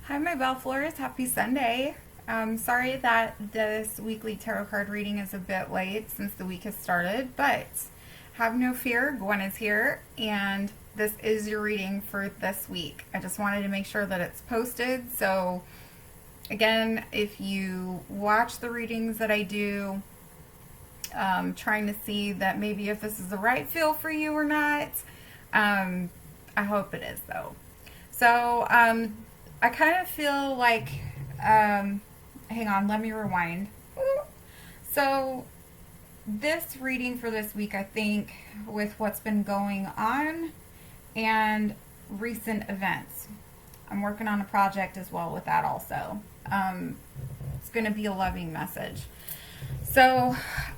Hi, my Bellflowers. Happy Sunday. Sorry that this weekly tarot card reading is a bit late since the week has started, but have no fear. Gwen is here, and this is your reading for this week. I just wanted to make sure that it's posted. So, again, if you watch the readings that I do, trying to see that maybe if this is the right feel for you or not. I hope it is, though. So, I kind of feel like, hang on, let me rewind. So, this reading for this week, I think, with what's been going on and recent events, I'm working on a project as well with that also. It's going to be a loving message. So,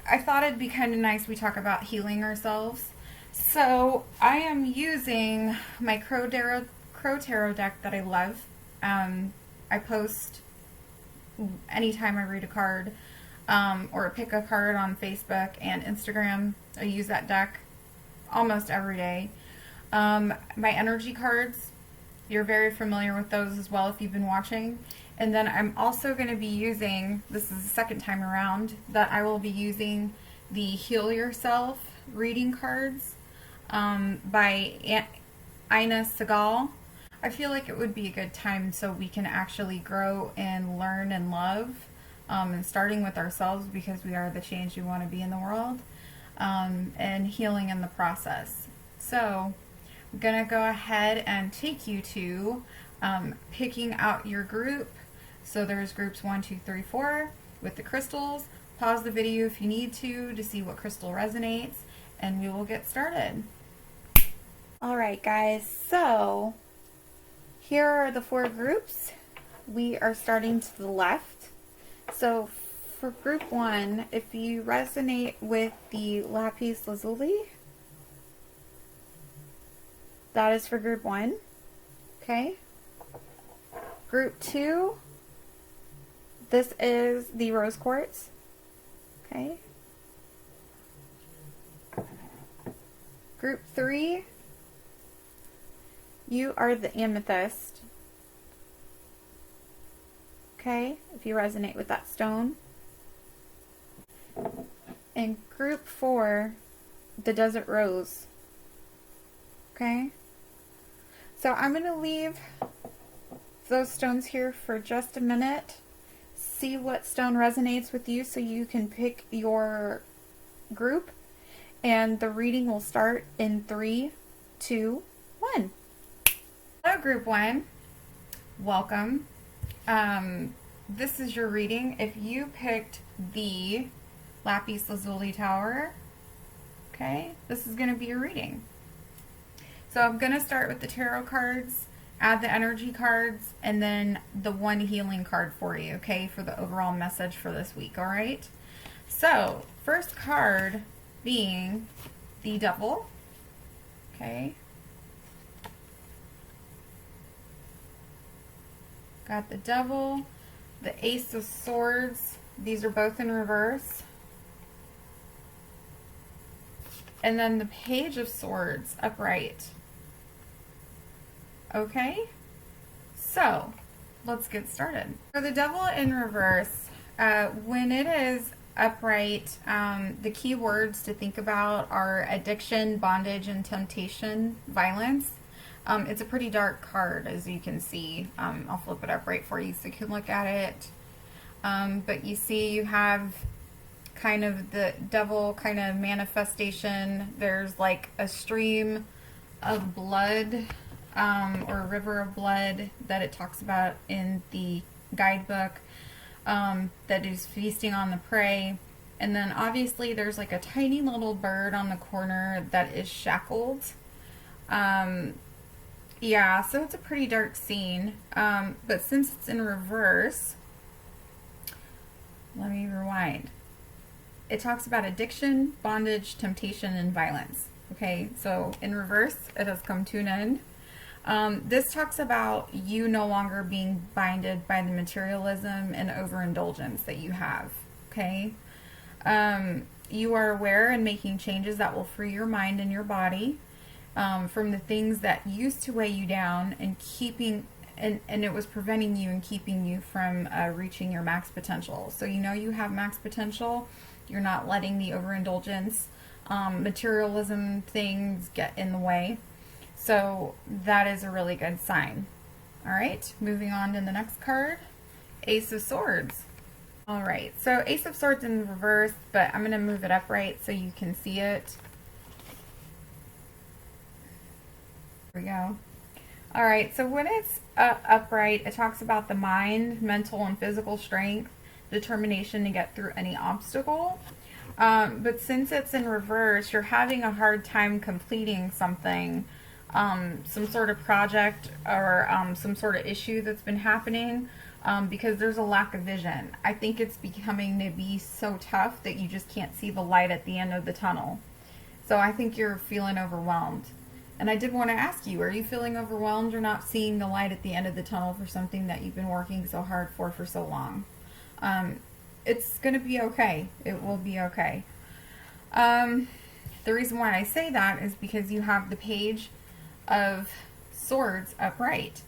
I thought it'd be kind of nice we talk about healing ourselves. So, I am using my Crow Tarot deck that I love. I post anytime I read a card or pick a card on Facebook and Instagram. I use that deck almost every day. My energy cards, you're very familiar with those as well if you've been watching. And then I'm also going to be using, this is the second time around, that I will be using the Heal Yourself reading cards by Ina Segal. I feel like it would be a good time so we can actually grow and learn and love, and starting with ourselves because we are the change we want to be in the world, and healing in the process. So I'm going to go ahead and take you to picking out your group. So there's groups 1, 2, 3, 4 with the crystals. Pause the video if you need to see what crystal resonates, and we will get started. Alright guys, so here are the 4 groups. We are starting to the left. So for group 1, if you resonate with the Lapis Lazuli, that is for group 1. Okay. Group 2, this is the rose quartz. Okay. Group 3, you are the amethyst. Okay, if you resonate with that stone. And group 4, the desert rose. Okay, so I'm going to leave those stones here for just a minute. See what stone resonates with you so you can pick your group. And the reading will start in 3, 2, 1. Hello group 1, welcome. This is your reading. If you picked the Lapis Lazuli Tower, okay, this is going to be your reading. So I'm going to start with the tarot cards, add the energy cards, and then the one healing card for you, okay, for the overall message for this week, alright? So, first card being the Devil, okay. Got the Devil, the Ace of Swords. These are both in reverse. And then the Page of Swords upright. Okay, so let's get started. For the Devil in reverse, when it is upright, the key words to think about are addiction, bondage, and temptation, violence. It's a pretty dark card, as you can see. I'll flip it up right for you so you can look at it. But you see you have kind of the devil kind of manifestation. There's like a stream of blood, or a river of blood that it talks about in the guidebook, that is feasting on the prey. And then obviously there's like a tiny little bird on the corner that is shackled. Yeah, so it's a pretty dark scene, but since it's in reverse, let me rewind. It talks about addiction, bondage, temptation, and violence. Okay, so in reverse, it has come to an end. This talks about you no longer being binded by the materialism and overindulgence that you have. Okay, you are aware and making changes that will free your mind and your body from the things that used to weigh you down and keeping and it was preventing you and keeping you from reaching your max potential. So you know you have max potential. You're not letting the overindulgence, materialism things get in the way. So that is a really good sign. All right, moving on to the next card, Ace of Swords. All right, so Ace of Swords in reverse, but I'm going to move it upright so you can see it. There we go. All right, so when it's upright, it talks about the mind, mental and physical strength, determination to get through any obstacle. But since it's in reverse, you're having a hard time completing something, some sort of project or some sort of issue that's been happening, because there's a lack of vision. I think it's becoming to be so tough that you just can't see the light at the end of the tunnel. So I think you're feeling overwhelmed. And I did want to ask you, are you feeling overwhelmed or not seeing the light at the end of the tunnel for something that you've been working so hard for so long? It's going to be okay. It will be okay. The reason why I say that is because you have the Page of Swords upright.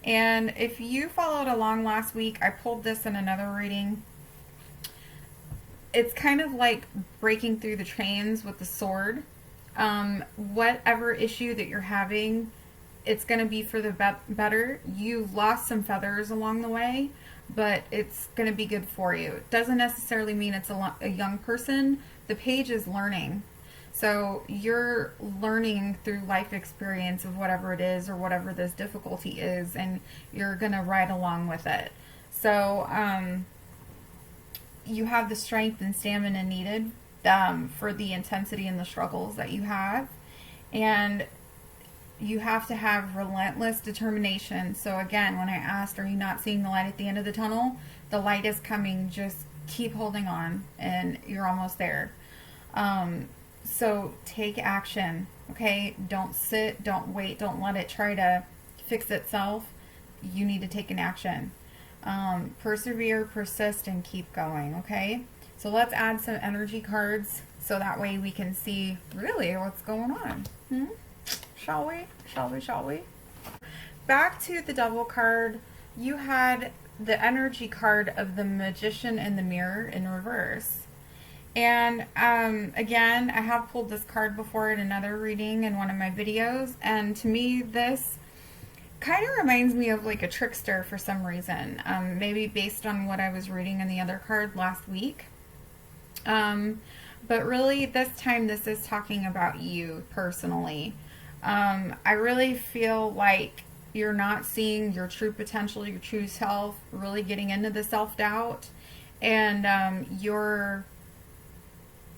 And if you followed along last week, I pulled this in another reading. It's kind of like breaking through the chains with the sword. Whatever issue that you're having, it's going to be for the better. You've lost some feathers along the way, but it's going to be good for you. It doesn't necessarily mean it's a young person. The Page is learning. So you're learning through life experience of whatever it is or whatever this difficulty is, and you're going to ride along with it. So you have the strength and stamina needed for the intensity and the struggles that you have. And you have to have relentless determination. So again, when I asked, are you not seeing the light at the end of the tunnel? The light is coming. Just keep holding on and you're almost there. So take action, okay? Don't sit, don't wait, don't let it try to fix itself. You need to take an action. Persevere, persist, and keep going, okay? So let's add some energy cards so that way we can see really what's going on. Shall we? Shall we? Back to the Devil card, you had the energy card of the Magician in the Mirror in reverse. And again, I have pulled this card before in another reading in one of my videos, and to me this kind of reminds me of like a trickster for some reason, maybe based on what I was reading in the other card last week. But really this time this is talking about you personally. I really feel like you're not seeing your true potential, your true self, really getting into the self-doubt, and you're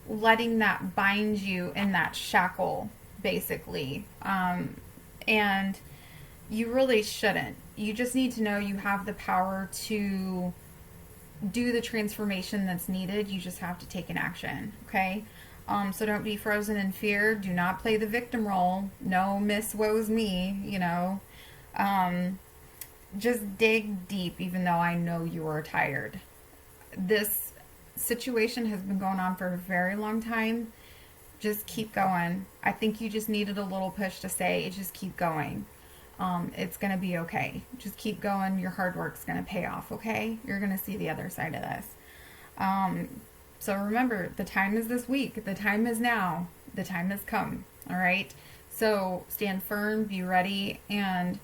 letting that bind you in that shackle, basically. And you really shouldn't. You just need to know you have the power to do the transformation that's needed. You just have to take an action, okay? So don't be frozen in fear. Do not play the victim role. No, Miss Woe's me, you know. Just dig deep, even though I know you are tired. This situation has been going on for a very long time. Just keep going. I think you just needed a little push to say, just keep going. It's going to be okay. Just keep going. Your hard work's going to pay off, okay? You're going to see the other side of this. So remember, the time is this week. The time is now. The time has come, all right? So stand firm, be ready, and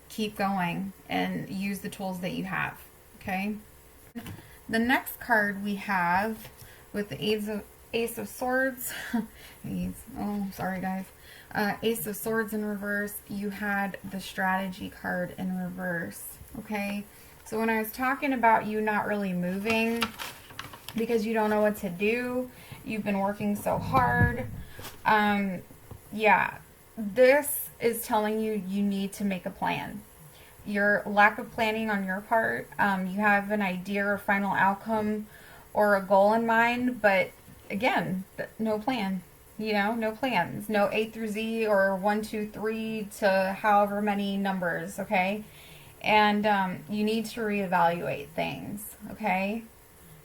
keep going and use the tools that you have, okay? The next card we have with the Ace of Swords, oh, sorry guys, Ace of Swords in reverse, you had the Strategy card in reverse, okay? So when I was talking about you not really moving because you don't know what to do, you've been working so hard, yeah, this is telling you you need to make a plan. Your lack of planning on your part, you have an idea or final outcome or a goal in mind, but again, no plan, you know, no plans, no A through Z or 1, 2, 3 to however many numbers, okay? And you need to reevaluate things, okay?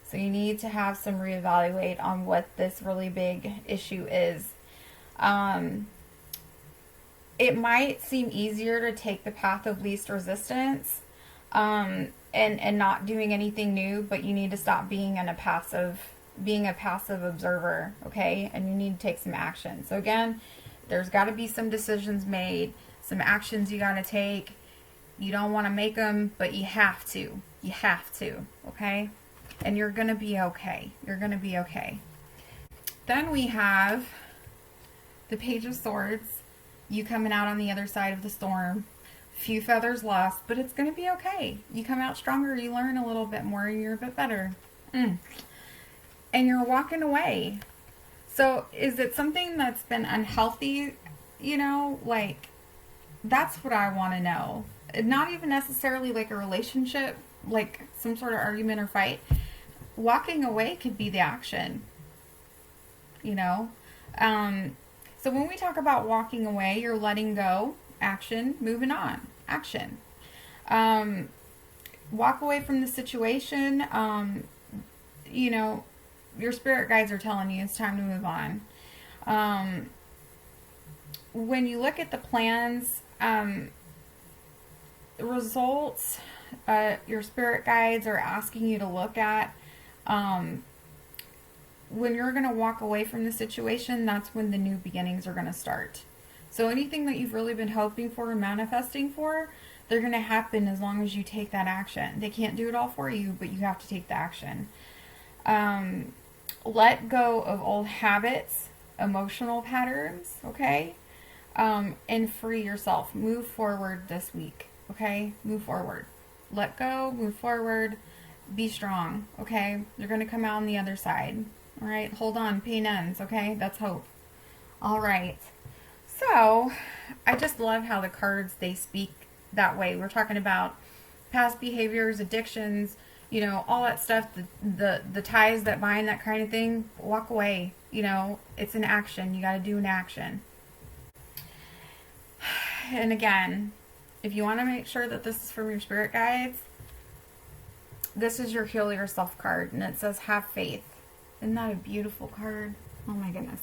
So you need to have some reevaluate on what this really big issue is. it might seem easier to take the path of least resistance, and not doing anything new, but you need to stop being a passive observer, okay? And you need to take some action. So again, there's got to be some decisions made, some actions you got to take. You don't want to make them, but you have to. You have to, okay? And you're going to be okay. You're going to be okay. Then we have the Page of Swords. You coming out on the other side of the storm. Few feathers lost, but it's going to be okay. You come out stronger. You learn a little bit more. You're a bit better. And you're walking away. So is it something that's been unhealthy? You know, like, that's what I want to know. Not even necessarily like a relationship, like some sort of argument or fight. Walking away could be the action, you know? So when we talk about walking away, you're letting go, action, moving on, action. Walk away from the situation. You know, your spirit guides are telling you it's time to move on. When you look at the plans, results, your spirit guides are asking you to look at, when you're going to walk away from the situation, that's when the new beginnings are going to start. So anything that you've really been hoping for and manifesting for, they're going to happen as long as you take that action. They can't do it all for you, but you have to take the action. Let go of old habits, emotional patterns, okay? And free yourself. Move forward this week, okay? Move forward. Let go, move forward, be strong, okay? You're going to come out on the other side, all right? Hold on, pain ends, okay? That's hope. All right. So, I just love how the cards, they speak that way. We're talking about past behaviors, addictions, you know, all that stuff, the ties that bind, that kind of thing. Walk away, you know, it's an action. You got to do an action. And again, if you want to make sure that this is from your spirit guides, this is your Heal Yourself card, and it says have faith. Isn't that a beautiful card? Oh my goodness.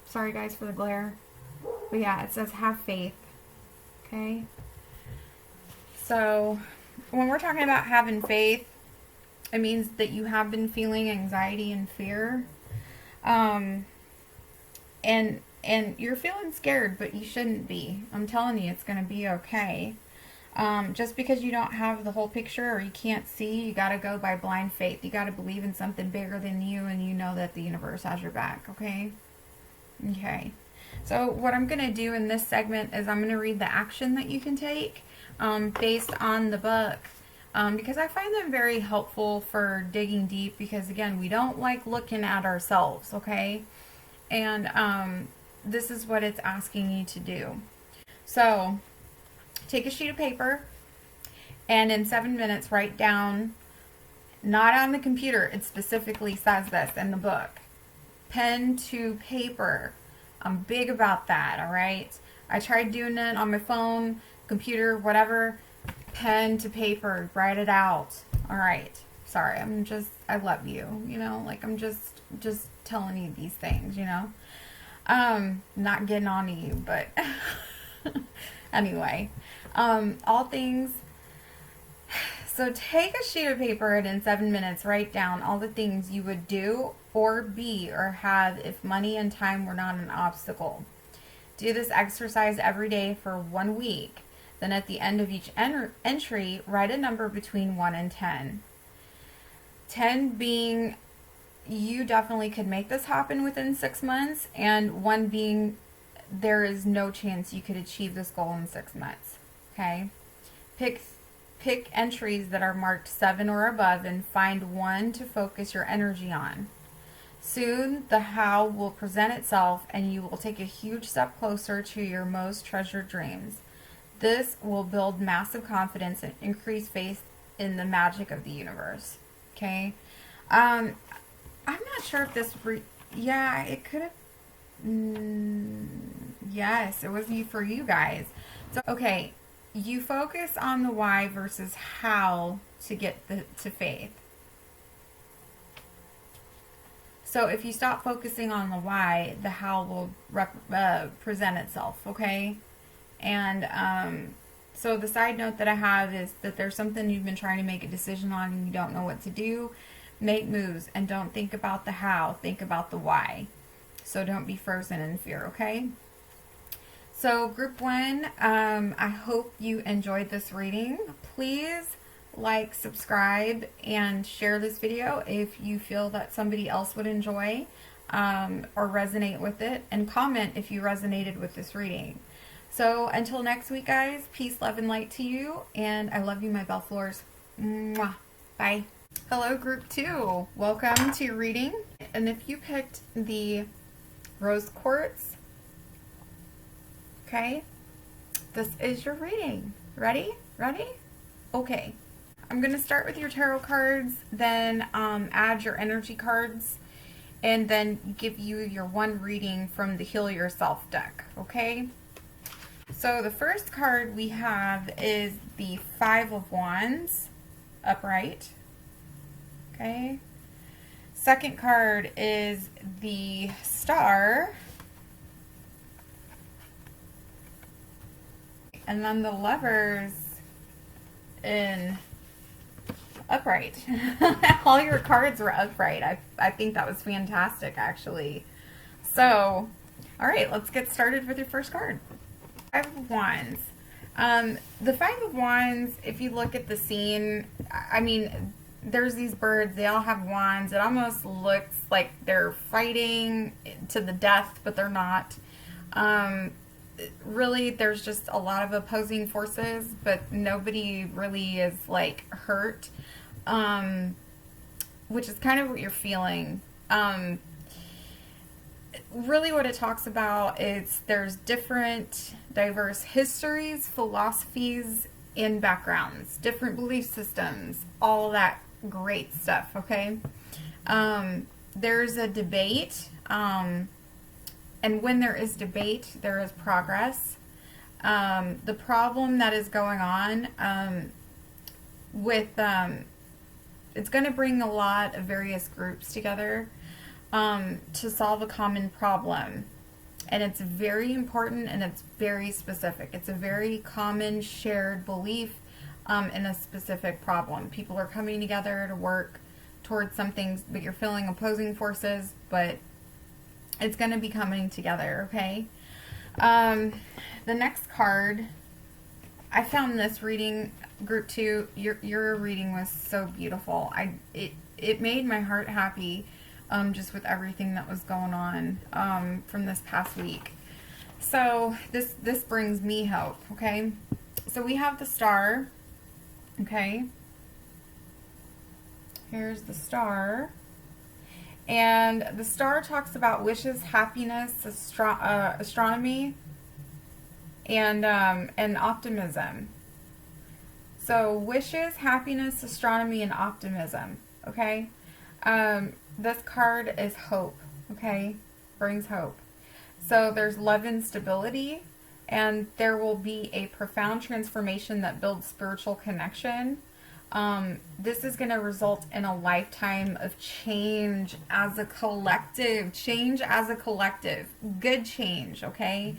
Sorry guys for the glare. But yeah, it says have faith. Okay? So, when we're talking about having faith, it means that you have been feeling anxiety and fear. And you're feeling scared, but you shouldn't be. I'm telling you, it's going to be okay. Just because you don't have the whole picture or you can't see, you got to go by blind faith. You got to believe in something bigger than you, and you know that the universe has your back, okay? Okay. So what I'm going to do in this segment is I'm going to read the action that you can take based on the book. Because I find them very helpful for digging deep, because again, we don't like looking at ourselves, okay? And this is what it's asking you to do. So take a sheet of paper and in 7 minutes write down, not on the computer, it specifically says this in the book, pen to paper. I'm big about that, all right? I tried doing it on my phone, computer, whatever. Pen to paper, write it out. All right. Sorry, I love you, you know, like I'm just telling you these things, you know. Not getting on to you, but anyway, all things. So take a sheet of paper and in 7 minutes write down all the things you would do or be or have if money and time were not an obstacle. Do this exercise every day for 1 week. Then at the end of each entry, write a number between 1 and 10. 10 being you definitely could make this happen within 6 months, and 1 being there is no chance you could achieve this goal in 6 months. Okay? Pick entries that are marked 7 or above and find 1 to focus your energy on. Soon, the how will present itself and you will take a huge step closer to your most treasured dreams. This will build massive confidence and increase faith in the magic of the universe. Okay? I'm not sure if this... yeah, it could have... yes, it was for you guys. So, okay, you focus on the why versus how to get to faith. So if you stop focusing on the why, the how will present itself, okay? And so the side note that I have is that there's something you've been trying to make a decision on and you don't know what to do. Make moves and don't think about the how, think about the why. So don't be frozen in fear, okay? So group 1, I hope you enjoyed this reading. Please like, subscribe, and share this video if you feel that somebody else would enjoy or resonate with it, and comment if you resonated with this reading. So until next week, guys, peace, love, and light to you, and I love you, my Bellflowers. Mwah. Bye. Hello, group 2. Welcome to your reading. And if you picked the rose quartz, okay, this is your reading. Ready? Ready? Okay. I'm going to start with your tarot cards, then add your energy cards, and then give you your one reading from the Heal Yourself deck, okay? So the first card we have is the Five of Wands, upright, okay? Second card is the Star, and then the Lovers in upright. All your cards were upright. I think that was fantastic, actually. So, all right, let's get started with your first card. Five of Wands. The Five of Wands, if you look at the scene, I mean, there's these birds, they all have wands. It almost looks like they're fighting to the death, but they're not. Really, there's just a lot of opposing forces, but nobody really is, like, hurt. Which is kind of what you're feeling. Really what it talks about is there's different diverse histories, philosophies, and backgrounds, different belief systems, all that great stuff, okay? There's a debate, and when there is debate, there is progress. The problem that is going on with it's going to bring a lot of various groups together to solve a common problem. And it's very important and it's very specific. It's a very common shared belief in a specific problem. People are coming together to work towards something, but you're feeling opposing forces, but it's going to be coming together, okay? The next card, I found this reading, group 2, your reading was so beautiful. It made my heart happy, just with everything that was going on from this past week. So this brings me hope, okay? So we have the Star, okay? Here's the Star. And the Star talks about wishes, happiness, astronomy, and optimism. So wishes, happiness, astronomy, and optimism, okay? This card is hope, okay? Brings hope. So there's love and stability, and there will be a profound transformation that builds spiritual connection. This is going to result in a lifetime of change as a collective. Change as a collective. Good change, okay?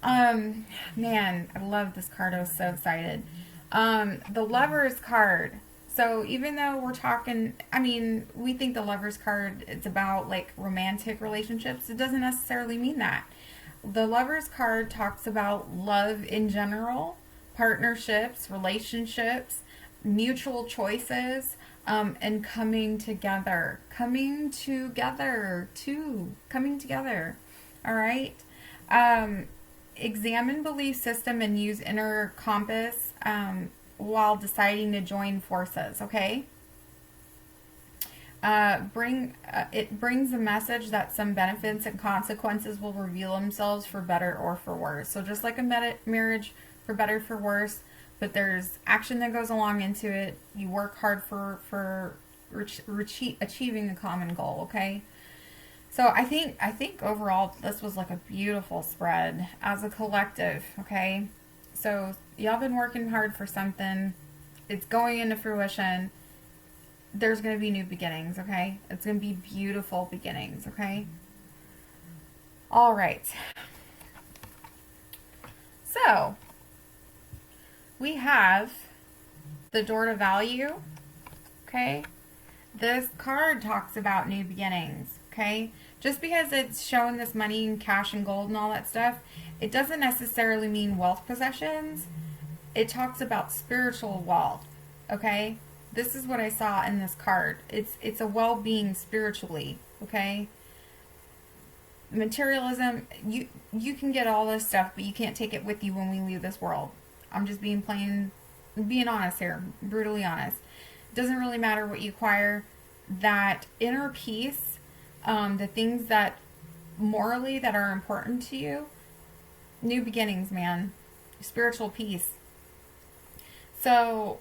Man, I love this card. I was so excited. The Lovers card. So even though we're talking, I mean, we think the Lovers card, it's about like romantic relationships. It doesn't necessarily mean that. The Lovers card talks about love in general, partnerships, relationships, mutual choices, and coming together. Coming together. All right. Examine belief system and use inner compass while deciding to join forces, okay? It brings a message that some benefits and consequences will reveal themselves for better or for worse. So just like a marriage, for better, for worse, but there's action that goes along into it. You work hard for achieving a common goal, okay? So I think overall this was like a beautiful spread as a collective, okay? So y'all been working hard for something. It's going into fruition. there's going to be new beginnings, okay? It's going to be beautiful beginnings, okay? All right. So, we have the door to value, okay? This card talks about new beginnings, okay? Just because it's showing this money and cash and gold and all that stuff, it doesn't necessarily mean wealth possessions. It talks about spiritual wealth, okay? This is what I saw in this card. It's a well-being spiritually, okay? Materialism, you can get all this stuff, but you can't take it with you when we leave this world. I'm just being honest here, brutally honest. It doesn't really matter what you acquire. That inner peace, the things that morally that are important to you, new beginnings, man, spiritual peace. So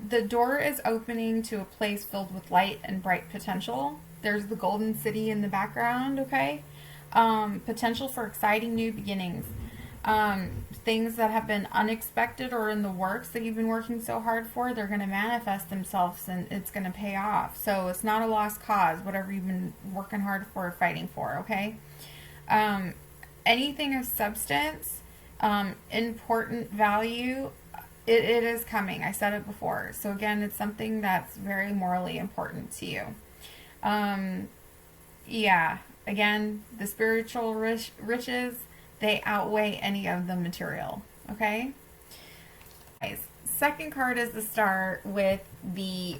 the door is opening to a place filled with light and bright potential. There's the golden city in the background, okay? Potential for exciting new beginnings. Things that have been unexpected or in the works that you've been working so hard for, they're going to manifest themselves and it's going to pay off. So it's not a lost cause, whatever you've been working hard for or fighting for, okay? Anything of substance, important value, it is coming. I said it before. So again, it's something that's very morally important to you. Yeah, again, the spiritual riches, they outweigh any of the material, okay? Guys, second card is the Star with the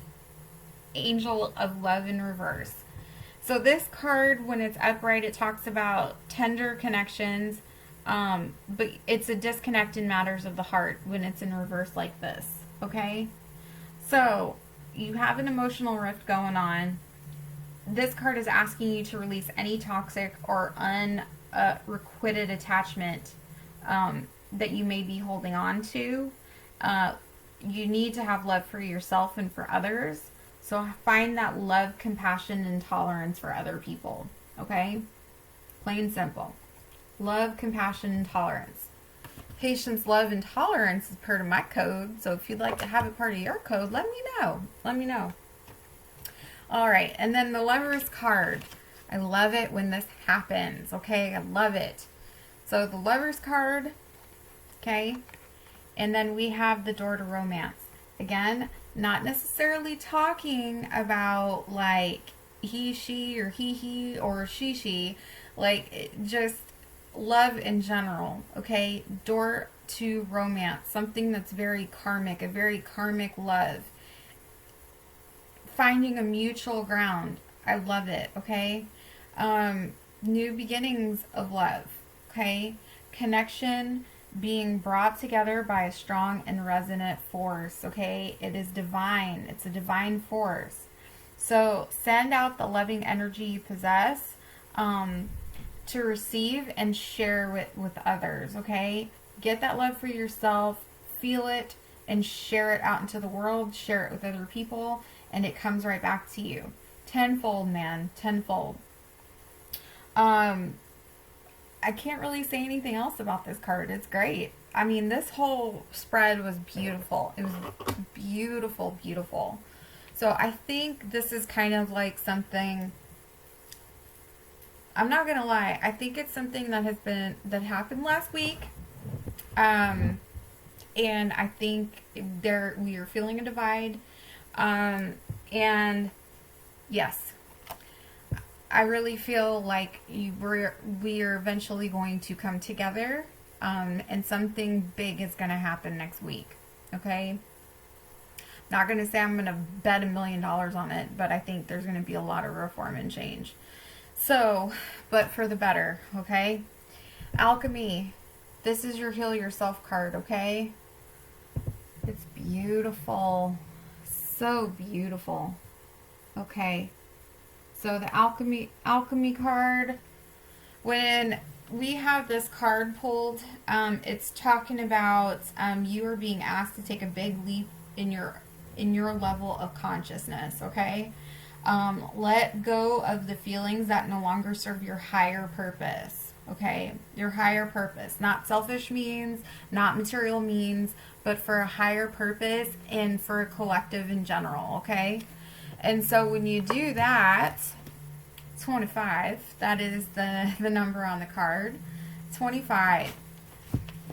Angel of Love in reverse. So this card, when it's upright, it talks about tender connections, but it's a disconnect in matters of the heart when it's in reverse like this, okay? So you have an emotional rift going on. This card is asking you to release any toxic or unrequited attachment that you may be holding on to. You need to have love for yourself and for others. So find that love, compassion, and tolerance for other people. Okay? Plain simple. Love, compassion, and tolerance. Patience, love, and tolerance is part of my code. So if you'd like to have it part of your code, let me know. Let me know. All right. And then the Lover's card. I love it when this happens. Okay? I love it. So the Lover's card. Okay? And then we have the door to romance. Again, not necessarily talking about like he, she, or he, or she, like just love in general, okay? Door to romance, something that's very karmic, a very karmic love. Finding a mutual ground. I love it, okay? New beginnings of love, okay? Connection being brought together by a strong and resonant force, okay? It is divine. It's a divine force. So send out the loving energy you possess to receive and share with others, okay? Get that love for yourself, feel it, and share it out into the world. Share it with other people, and it comes right back to you. Tenfold, man. Tenfold. I can't really say anything else about this card. It's great. I mean, this whole spread was beautiful. It was beautiful, beautiful. So I think this is kind of like something, I'm not gonna lie, I think it's something that happened last week. And I think we are feeling a divide. And yes, I really feel like we are eventually going to come together, and something big is going to happen next week, okay? Not going to say I'm going to bet $1 million on it, but I think there's going to be a lot of reform and change. So, but for the better, okay? Alchemy, this is your Heal Yourself card, okay? It's beautiful. So beautiful. Okay. So the alchemy card, when we have this card pulled, it's talking about you are being asked to take a big leap in your level of consciousness, okay? Let go of the feelings that no longer serve your higher purpose, okay? Your higher purpose, not selfish means, not material means, but for a higher purpose and for a collective in general, okay? And so when you do that, 25, that is the number on the card. 25.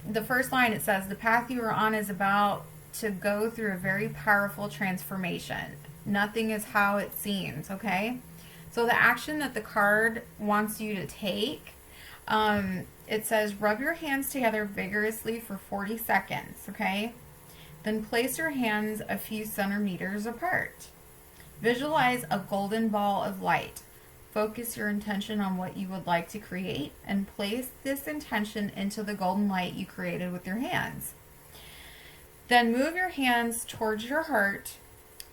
The first line, it says, the path you are on is about to go through a very powerful transformation. Nothing is how it seems, okay? So the action that the card wants you to take, it says, rub your hands together vigorously for 40 seconds, okay? Then place your hands a few centimeters apart. Visualize a golden ball of light. Focus your intention on what you would like to create and place this intention into the golden light you created with your hands. Then move your hands towards your heart.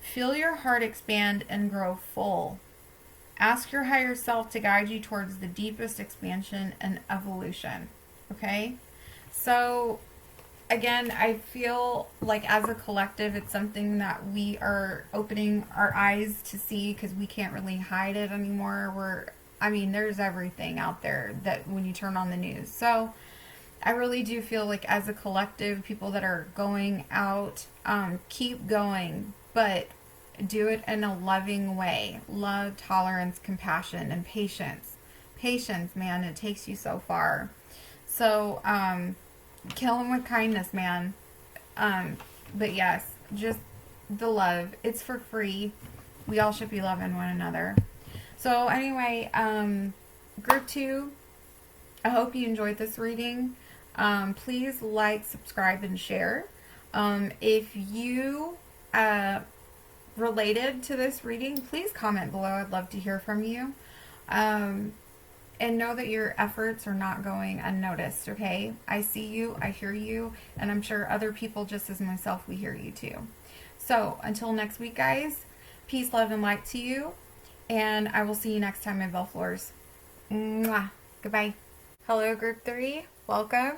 Feel your heart expand and grow full. Ask your higher self to guide you towards the deepest expansion and evolution. Okay? So, again, I feel like as a collective, it's something that we are opening our eyes to see because we can't really hide it anymore. There's everything out there that when you turn on the news. So I really do feel like as a collective, people that are going out, keep going, but do it in a loving way. Love, tolerance, compassion, and patience. Patience, man, it takes you so far. So, kill them with kindness, man. But yes, just the love. It's for free. We all should be loving one another. So anyway, group 2, I hope you enjoyed this reading. Please like, subscribe, and share. If you related to this reading, please comment below. I'd love to hear from you. And know that your efforts are not going unnoticed, okay? I see you, I hear you, and I'm sure other people just as myself, we hear you too. So, until next week, guys, peace, love, and light to you, and I will see you next time, my Bellflowers. Mwah. Goodbye. Hello, Group 3. Welcome.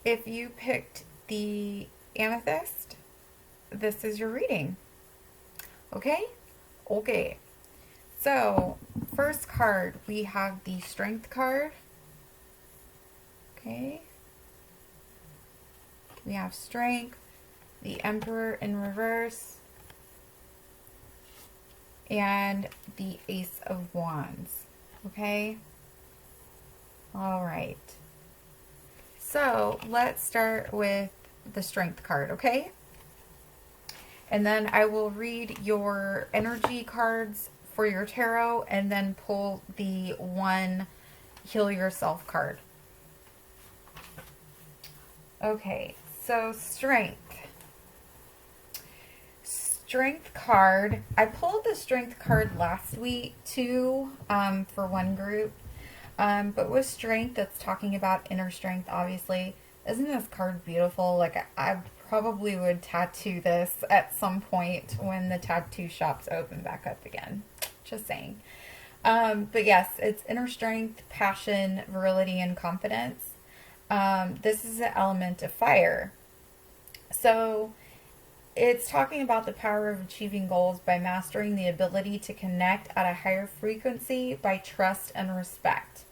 If you picked the amethyst, this is your reading. Okay? Okay. So, first card, we have the Strength card. Okay. We have Strength, the Emperor in reverse, and the Ace of Wands. Okay. All right. So, let's start with the Strength card, okay? And then I will read your energy cards for your tarot and then pull the one Heal Yourself card. Okay, so Strength. Strength card. I pulled the Strength card last week too, for one group. But with Strength, that's talking about inner strength, obviously. Isn't this card beautiful? Like, I probably would tattoo this at some point when the tattoo shops open back up again. Just saying. But yes, it's inner strength, passion, virility, and confidence. This is an element of fire. So it's talking about the power of achieving goals by mastering the ability to connect at a higher frequency by trust and respect.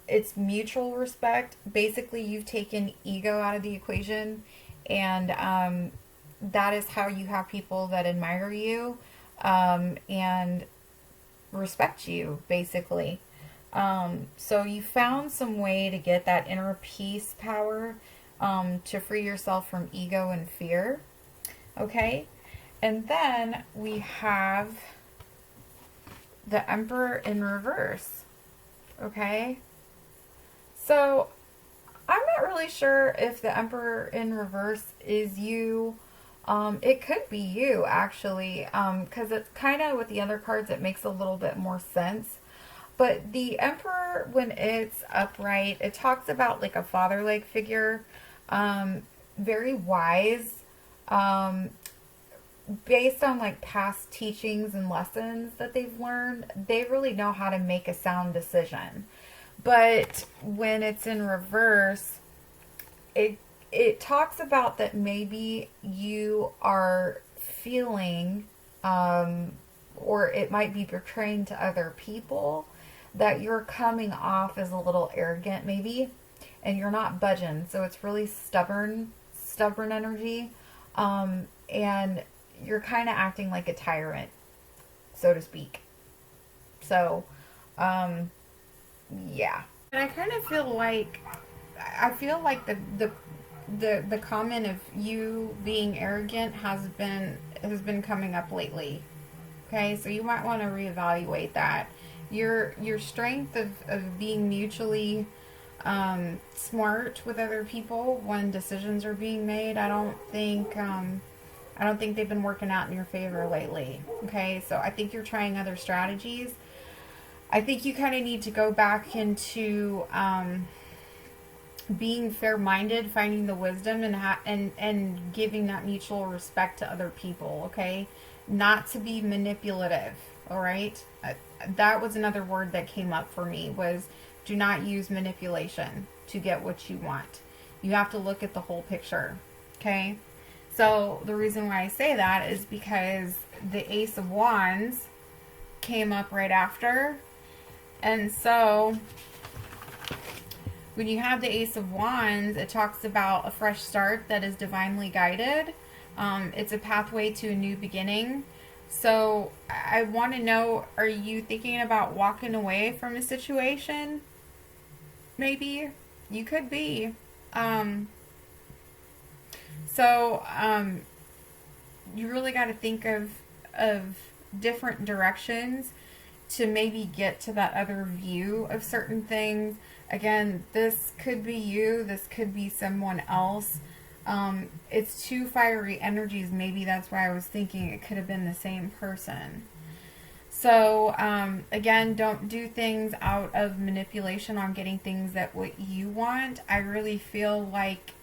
It's mutual respect. Basically, you've taken ego out of the equation, and that is how you have people that admire you and respect you, basically. So you found some way to get that inner peace power to free yourself from ego and fear. Okay? And then we have the Emperor in reverse. Okay? So I'm not really sure if the Emperor in reverse is you. It could be you, actually, because it's kind of with the other cards, it makes a little bit more sense. But the Emperor, when it's upright, it talks about like a father-like figure, very wise, based on like past teachings and lessons that they've learned. They really know how to make a sound decision. But when it's in reverse, it talks about that maybe you are feeling, or it might be portraying to other people that you're coming off as a little arrogant maybe, and you're not budging. So it's really stubborn energy, and you're kind of acting like a tyrant. so to speak. So, yeah. And I kind of feel like, the comment of you being arrogant has been coming up lately. Okay, so you might want to reevaluate that. Your strength of being mutually smart with other people when decisions are being made, I don't think they've been working out in your favor lately. Okay, so I think you're trying other strategies. I think you kind of need to go back into being fair-minded, finding the wisdom, and giving that mutual respect to other people. Okay, not to be manipulative. All right, that was another word that came up for me, was do not use manipulation to get what you want. You have to look at the whole picture. Okay, so the reason why I say that is because the Ace of Wands came up right after, and so when you have the Ace of Wands, it talks about a fresh start that is divinely guided. It's a pathway to a new beginning. So I want to know, are you thinking about walking away from a situation? Maybe. You could be. You really got to think of different directions to maybe get to that other view of certain things. Again, this could be you, this could be someone else. It's two fiery energies. Maybe that's why I was thinking it could have been the same person. So, again, don't do things out of manipulation on getting things that what you want. I really feel like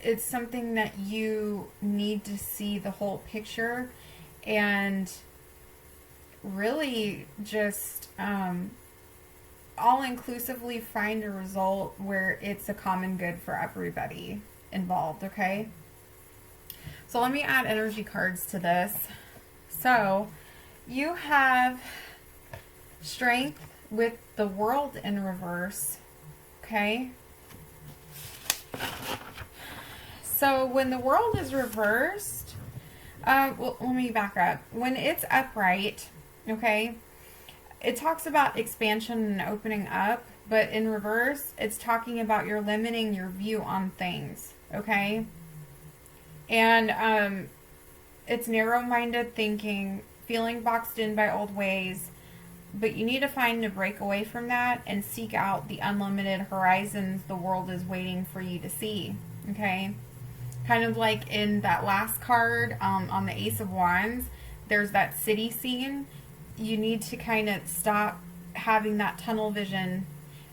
it's something that you need to see the whole picture and really just all-inclusively find a result where it's a common good for everybody involved, okay? So let me add energy cards to this. So you have strength with the World in reverse, okay? So when the World is reversed, well, let me back up. When it's upright, okay, it talks about expansion and opening up, but in reverse, it's talking about you're limiting your view on things, okay? And it's narrow-minded thinking, feeling boxed in by old ways, but you need to find a break away from that and seek out the unlimited horizons the world is waiting for you to see, okay? Kind of like in that last card on the Ace of Wands, there's that city scene. You need to kind of stop having that tunnel vision,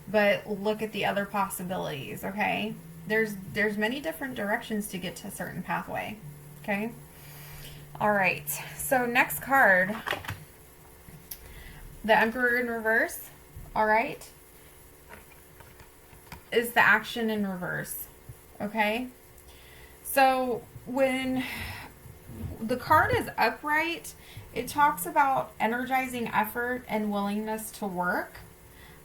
but look at the other possibilities, okay? There's many different directions to get to a certain pathway, okay? All right, so next card, the Emperor in reverse, all right, is the action in reverse, okay? So when the card is upright, it talks about energizing effort and willingness to work.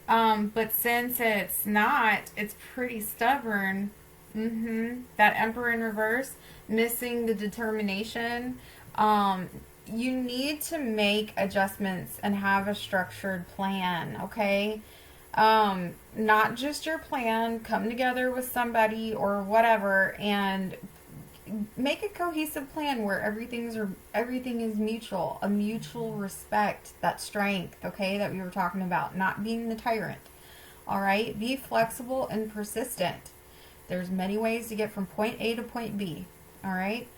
But since it's not, it's pretty stubborn. That Emperor in reverse, missing the determination. You need to make adjustments and have a structured plan, okay? Not just your plan, come together with somebody or whatever and make a cohesive plan where everything is mutual, a mutual respect, that strength, okay, that we were talking about, not being the tyrant. All right, be flexible and persistent. There's many ways to get from point A to point B. All right,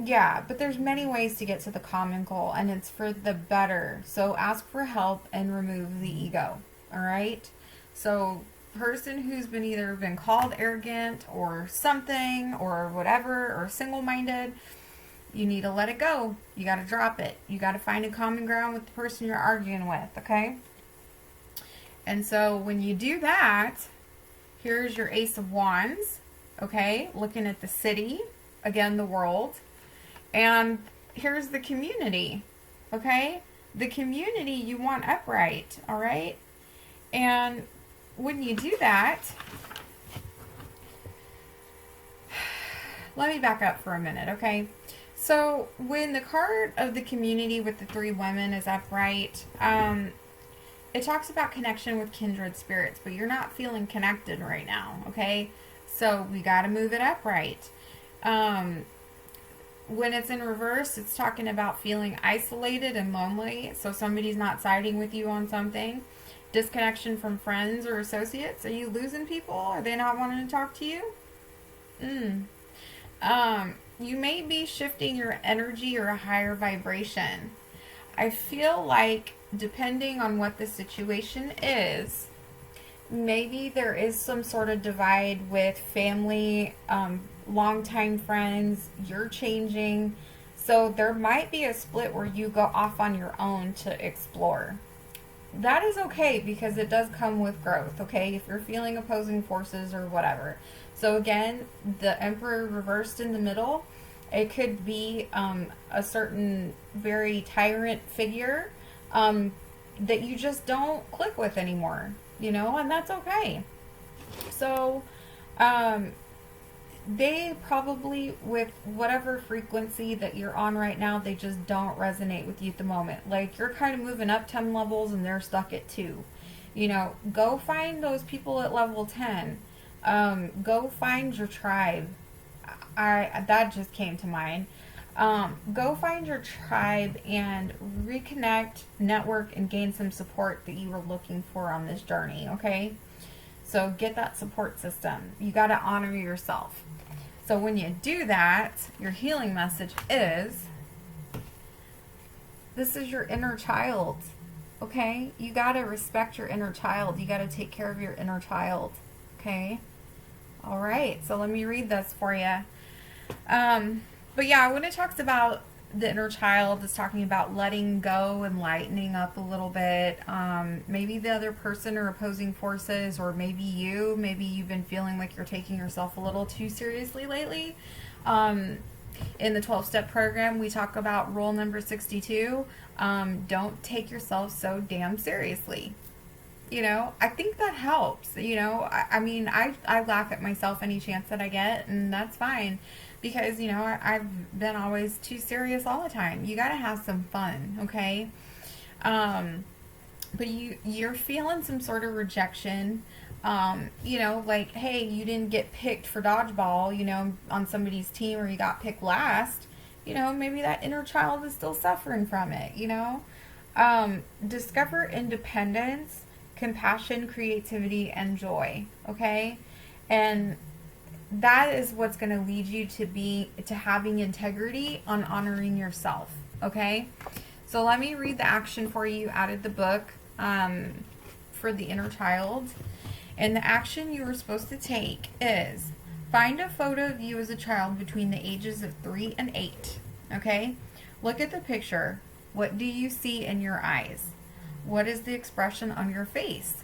yeah, but there's many ways to get to the common goal, and it's for the better. So ask for help and remove the ego. All right, so person who's either been called arrogant or something or whatever, or single-minded, you need to let it go. You got to drop it. You got to find a common ground with the person you're arguing with, okay? And so when you do that, here's your Ace of Wands, okay? Looking at the city, again, the world. And here's the community, okay? The community you want upright, all right? And when you do that, let me back up for a minute, okay? So when the card of the community with the three women is upright, it talks about connection with kindred spirits, but you're not feeling connected right now, okay? So we got to move it upright. When it's in reverse, it's talking about feeling isolated and lonely. So somebody's not siding with you on something. Disconnection from friends or associates. Are you losing people? Are they not wanting to talk to you? You may be shifting your energy or a higher vibration. I feel like depending on what the situation is, maybe there is some sort of divide with family, longtime friends, you're changing. So there might be a split where you go off on your own to explore. That is okay because it does come with growth, okay? If you're feeling opposing forces or whatever. So again, the Emperor reversed in the middle. It could be a certain very tyrant figure that you just don't click with anymore, you know, and that's okay. So they probably, with whatever frequency that you're on right now, they just don't resonate with you at the moment. Like, you're kind of moving up 10 levels and they're stuck at 2. You know, go find those people at level 10. Go find your tribe. That just came to mind. Go find your tribe and reconnect, network, and gain some support that you were looking for on this journey, okay? So get that support system. You got to honor yourself. So when you do that, your healing message is, this is your inner child, okay? You got to respect your inner child. You got to take care of your inner child, okay? All right, so let me read this for you. But yeah, when it talks about the inner child, it's talking about letting go and lightening up a little bit. Maybe the other person or opposing forces, or maybe you've been feeling like you're taking yourself a little too seriously lately. In the 12-step program, we talk about rule number 62. Don't take yourself so damn seriously. You know, I think that helps. You know, I mean, I laugh at myself any chance that I get, and that's fine. Because, you know, I've been always too serious all the time. You got to have some fun, okay? But you're feeling some sort of rejection. You know, like, hey, you didn't get picked for dodgeball, you know, on somebody's team, or you got picked last. You know, maybe that inner child is still suffering from it, you know? Discover independence, compassion, creativity, and joy, okay? And that is what's going to lead you to having integrity on honoring yourself, okay? So let me read the action for you out of the book for the inner child. And the action you are supposed to take is find a photo of you as a child between the ages of 3 and 8, okay? Look at the picture. What do you see in your eyes? What is the expression on your face?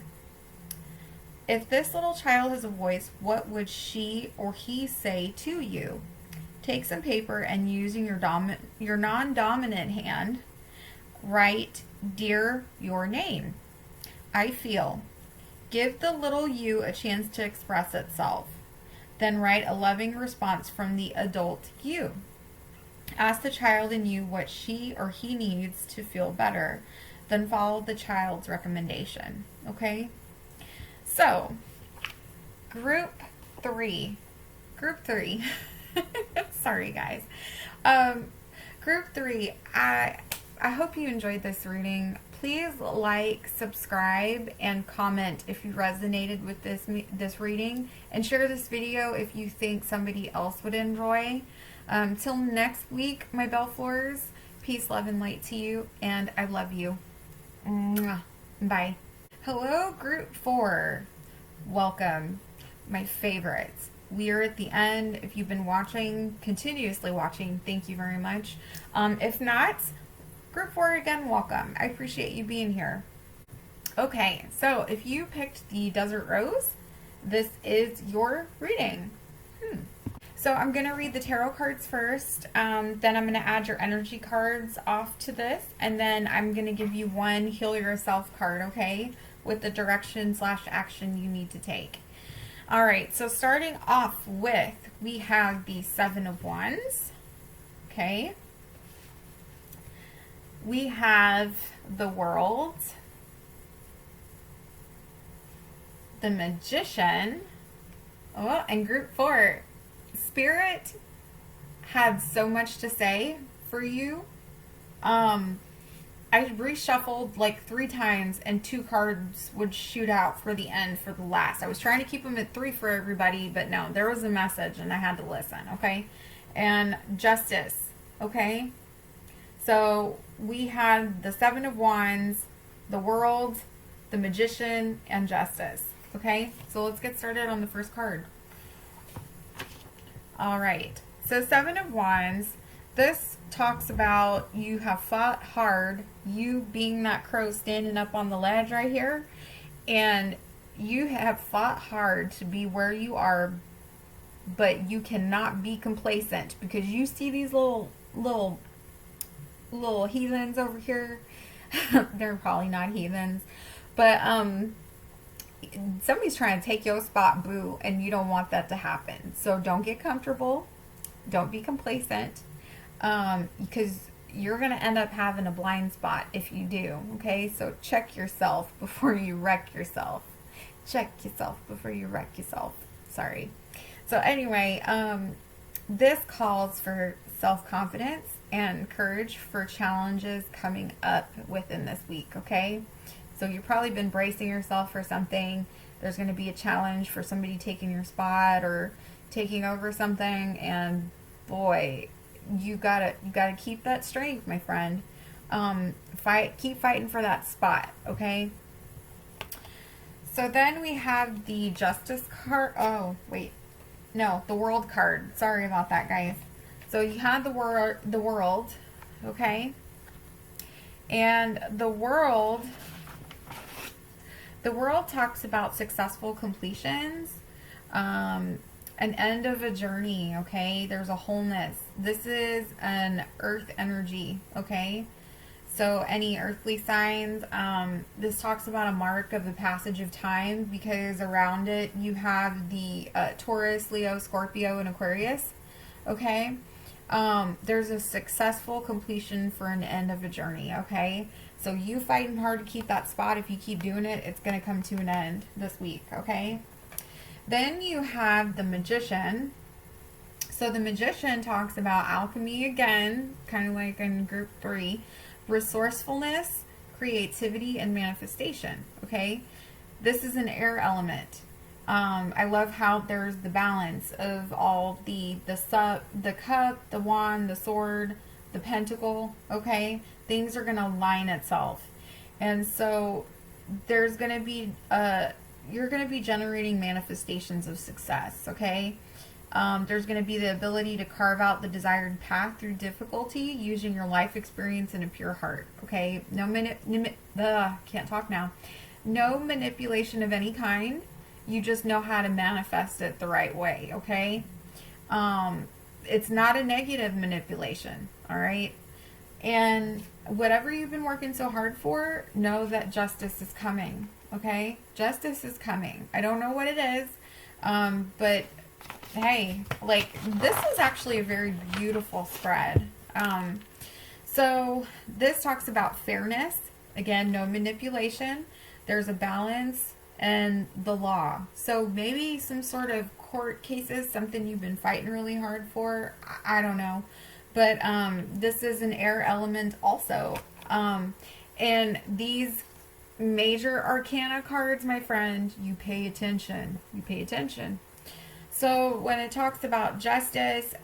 If this little child has a voice, what would she or he say to you? Take some paper and using your non-dominant hand, write, "Dear, your name. I feel." Give the little you a chance to express itself. Then write a loving response from the adult you. Ask the child in you what she or he needs to feel better. Then follow the child's recommendation. Okay? So, group 3. Sorry, guys. Group 3. I hope you enjoyed this reading. Please like, subscribe, and comment if you resonated with this reading, and share this video if you think somebody else would enjoy. Till next week, my Bellflowers, peace, love, and light to you, and I love you. Mwah. Bye. Hello, group 4. Welcome, my favorites. We are at the end. If you've been watching, continuously watching, thank you very much. If not, group 4 again, welcome. I appreciate you being here. Okay, so if you picked the Desert Rose, this is your reading. So I'm going to read the tarot cards first, then I'm going to add your energy cards off to this, and then I'm going to give you one Heal Yourself card, okay, with the direction/action you need to take. Alright, so starting off with, we have the 7 of Wands, okay? We have the World, the Magician, oh, and group 4. Spirit had so much to say for you. I reshuffled like 3 times and 2 cards would shoot out for the end for the last. I was trying to keep them at 3 for everybody, but no, there was a message and I had to listen, okay? And Justice, okay? So we had the 7 of Wands, the World, the Magician, and Justice, okay? So let's get started on the first card. All right, so 7 of Wands, this talks about you have fought hard, you being that crow standing up on the ledge right here, and you have fought hard to be where you are, but you cannot be complacent because you see these little heathens over here. They're probably not heathens, but somebody's trying to take your spot, boo, and you don't want that to happen. So don't get comfortable, don't be complacent, because you're going to end up having a blind spot if you do, okay? So check yourself before you wreck yourself. Check yourself before you wreck yourself. Sorry. So anyway, this calls for self-confidence and courage for challenges coming up within this week, okay? So you've probably been bracing yourself for something. There's going to be a challenge for somebody taking your spot or taking over something, and boy, you gotta keep that strength, my friend. Keep fighting for that spot, okay? So then we have the Justice card. Oh, wait. No, the World card. Sorry about that, guys. So you had the world, okay? And the world talks about successful completions, an end of a journey, okay? There's a wholeness. This is an earth energy, okay? So any earthly signs, this talks about a mark of the passage of time because around it you have the Taurus, Leo, Scorpio, and Aquarius, okay? There's a successful completion for an end of a journey, okay? So you fighting hard to keep that spot. If you keep doing it, it's going to come to an end this week, okay? Then you have the Magician. So the Magician talks about alchemy again, kind of like in group 3, resourcefulness, creativity, and manifestation, okay? This is an air element. I love how there's the balance of all the cup, the wand, the sword, the pentacle, okay? Things are going to align itself. And so there's going to be, you're going to be generating manifestations of success, okay? There's going to be the ability to carve out the desired path through difficulty using your life experience and a pure heart, okay? Can't talk now. No manipulation of any kind. You just know how to manifest it the right way, okay? It's not a negative manipulation, all right? And whatever you've been working so hard for, know that justice is coming, okay? Justice is coming. I don't know what it is, but hey, like, this is actually a very beautiful spread. So this talks about fairness. Again, no manipulation. There's a balance and the law. So maybe some sort of court cases, something you've been fighting really hard for. I don't know. But this is an air element also. And these major arcana cards, my friend, you pay attention. You pay attention. So when it talks about justice,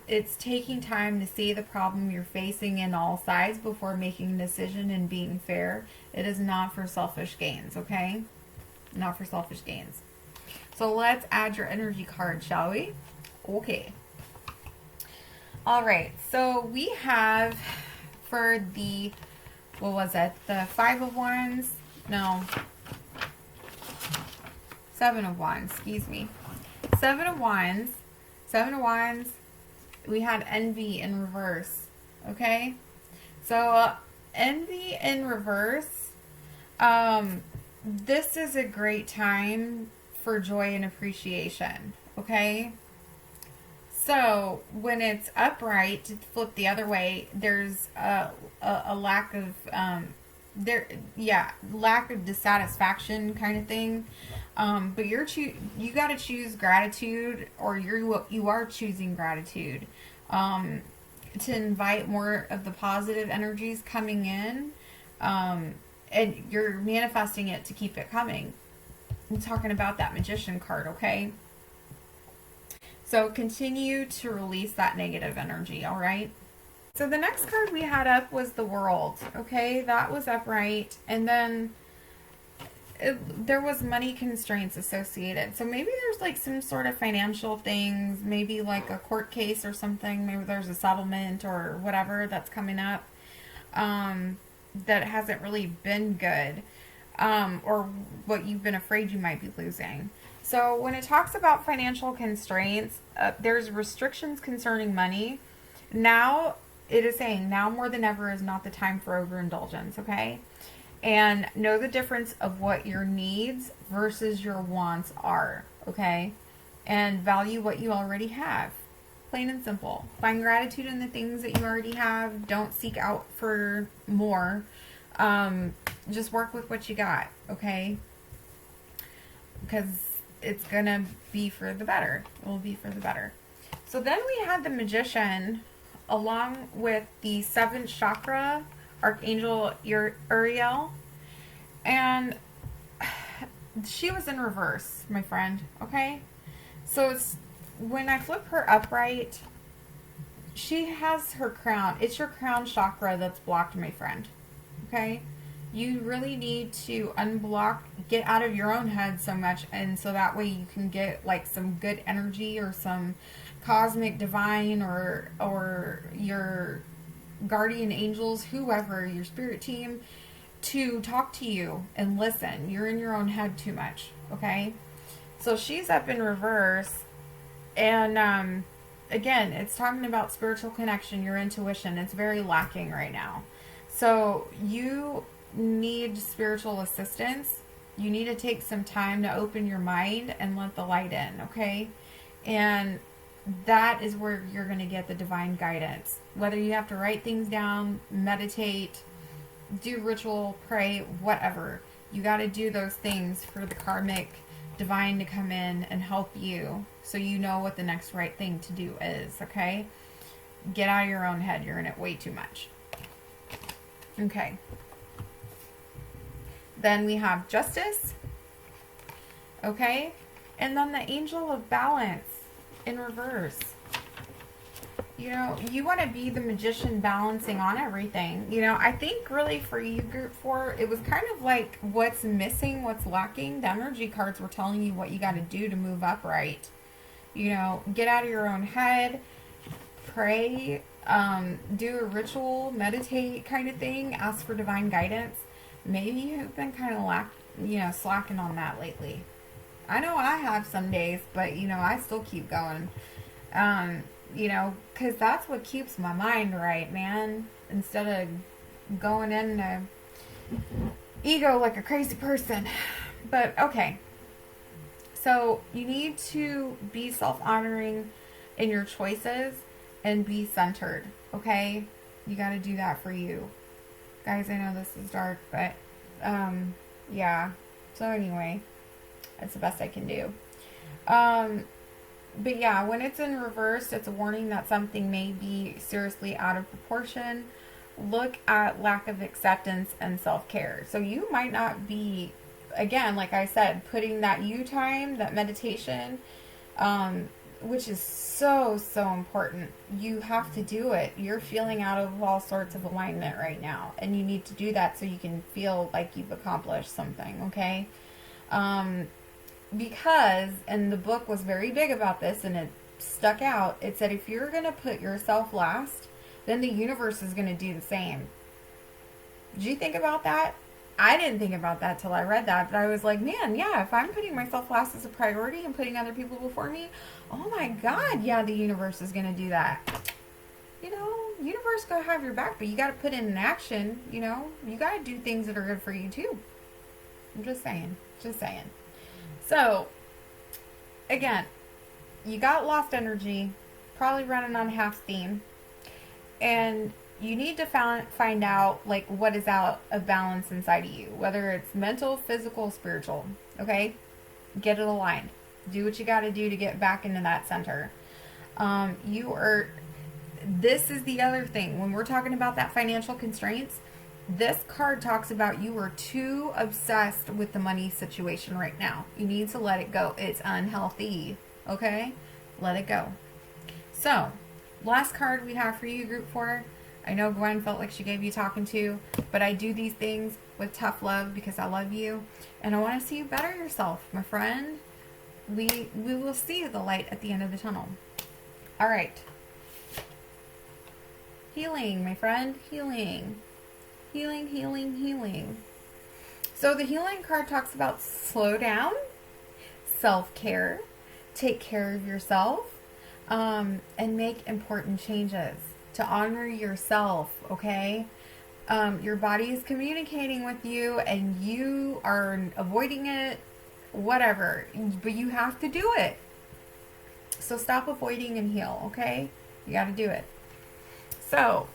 it's taking time to see the problem you're facing in all sides before making a decision and being fair. It is not for selfish gains, okay? Not for selfish gains. So let's add your energy card, shall we? Okay. All right. So we have for the, what was it? The 5 of Wands? No. 7 of Wands. Excuse me. 7 of Wands. 7 of Wands. We had envy in reverse. Okay? So envy in reverse. This is a great time for joy and appreciation. Okay? So when it's upright, to flip the other way, there's a lack of lack of dissatisfaction kind of thing. But you got to choose gratitude, or you are choosing gratitude, to invite more of the positive energies coming in, and you're manifesting it to keep it coming. I'm talking about that magician card, okay? So continue to release that negative energy, all right? So the next card we had up was the World, okay? That was upright. And then there was money constraints associated. So maybe there's like some sort of financial things, maybe like a court case or something. Maybe there's a settlement or whatever that's coming up that hasn't really been good, or what you've been afraid you might be losing. So when it talks about financial constraints, there's restrictions concerning money. Now, it is saying now more than ever is not the time for overindulgence, okay? And know the difference of what your needs versus your wants are, okay? And value what you already have. Plain and simple. Find gratitude in the things that you already have. Don't seek out for more. Just work with what you got, okay? Because it's gonna be for the better. It will be for the better. So then we had the Magician, along with the 7th chakra, Archangel Uriel, and she was in reverse, my friend, okay? So it's, when I flip her upright, she has her crown. It's your crown chakra that's blocked, my friend, okay? You really need to unblock, get out of your own head so much, and so that way you can get like some good energy or some cosmic divine or your guardian angels, whoever, your spirit team, to talk to you and listen. You're in your own head too much, okay? So she's up in reverse, and again, it's talking about spiritual connection, your intuition. It's very lacking right now. So you need spiritual assistance. You need to take some time to open your mind and let the light in, okay? And that is where you're going to get the divine guidance. Whether you have to write things down, meditate, do ritual, pray, whatever. You got to do those things for the karmic divine to come in and help you, so you know what the next right thing to do is, okay? Get out of your own head. You're in it way too much. Okay. Then we have Justice, okay? And then the Angel of Balance in reverse. You know, you want to be the magician balancing on everything. You know, I think really for you, Group 4, it was kind of like what's missing, what's lacking. The energy cards were telling you what you got to do to move upright. You know, get out of your own head, pray, do a ritual, meditate kind of thing, ask for divine guidance. Maybe you've been kind of slacking on that lately. I know I have some days, but, you know, I still keep going. You know, because that's what keeps my mind right, man. Instead of going into ego like a crazy person. But, okay. So, you need to be self-honoring in your choices and be centered, okay? You got to do that for you. Guys, I know this is dark, but, yeah. So, anyway, that's the best I can do. But yeah, when it's in reverse, it's a warning that something may be seriously out of proportion. Look at lack of acceptance and self-care. So you might not be, again, like I said, putting that you time, that meditation, which is so, so important. You have to do it. You're feeling out of all sorts of alignment right now, and you need to do that so you can feel like you've accomplished something, okay? Because, and the book was very big about this and it stuck out, it said if you're going to put yourself last, then the universe is going to do the same. Did you think about that? I didn't think about that till I read that, but I was like, man, yeah, if I'm putting myself last as a priority and putting other people before me, oh my God, yeah, the universe is going to do that. You know, universe going to have your back, but you got to put in an action, you know, you got to do things that are good for you too. I'm just saying. So, again, you got lost energy. probably running on half steam. And you need to find out like what is out of balance inside of you, whether it's mental, physical, spiritual. Okay? Get it aligned. Do what you got to do to get back into that center. This is the other thing. When we're talking about that financial constraints, this card talks about you are too obsessed with the money situation right now. You need to let it go. It's unhealthy. Okay? Let it go. So, last card we have for you, group 4. I know Gwen felt like she gave you talking to, but I do these things with tough love because I love you and I want to see you better yourself, my friend. We will see the light at the end of the tunnel. All right. Healing, my friend. Healing. Healing, healing, healing. So the healing card talks about slow down, self-care, take care of yourself, and make important changes to honor yourself, okay? Your body is communicating with you and you are avoiding it, whatever, but you have to do it. So stop avoiding and heal, okay? You got to do it. So,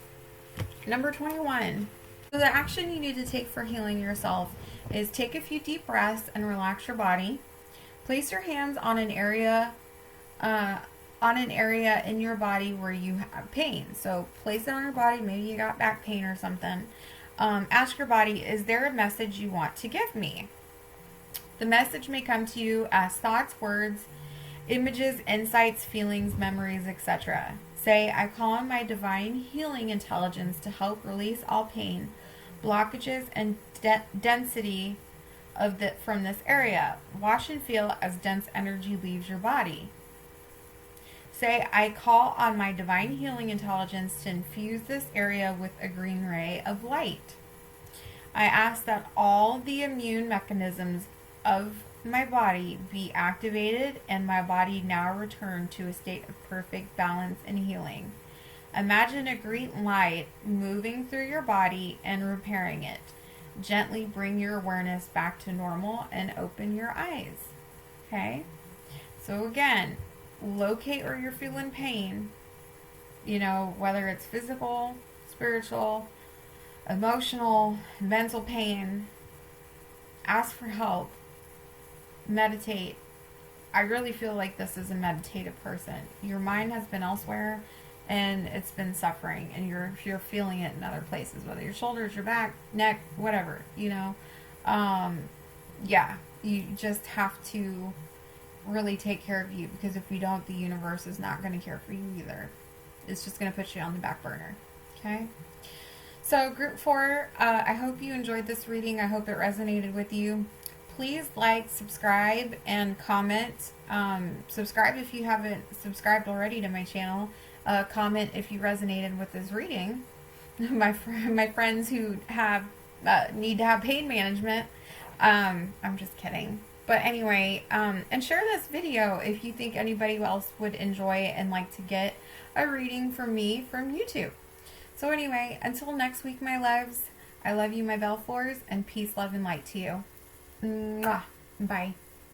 number 21. So the action you need to take for healing yourself is take a few deep breaths and relax your body. Place your hands on an area in your body where you have pain. So place it on your body. Maybe you got back pain or something. Ask your body, is there a message you want to give me? The message may come to you as thoughts, words, images, insights, feelings, memories, etc. Say, I call on my divine healing intelligence to help release all pain, blockages, and density from this area. Watch and feel as dense energy leaves your body. Say, I call on my divine healing intelligence to infuse this area with a green ray of light. I ask that all the immune mechanisms of my body be activated and my body now return to a state of perfect balance and healing. Imagine a green light moving through your body and repairing it. Gently bring your awareness back to normal and open your eyes. Okay? So again, locate where you're feeling pain. You know, whether it's physical, spiritual, emotional, mental pain. Ask for help. Meditate. I really feel like this is a meditative person. Your mind has been elsewhere and it's been suffering and you're feeling it in other places, whether your shoulders, your back, neck, whatever, you know. Yeah, you just have to really take care of you, because if you don't, the universe is not going to care for you either. It's just going to put you on the back burner. Okay? So group 4, I hope you enjoyed this reading. I hope it resonated with you. Please like, subscribe, and comment. Subscribe if you haven't subscribed already to my channel. Comment if you resonated with this reading. My friends who have need to have pain management. I'm just kidding. But anyway, and share this video if you think anybody else would enjoy it and like to get a reading from me from YouTube. So anyway, until next week, my loves, I love you, my Belfours, and peace, love, and light to you. Mwah. Bye.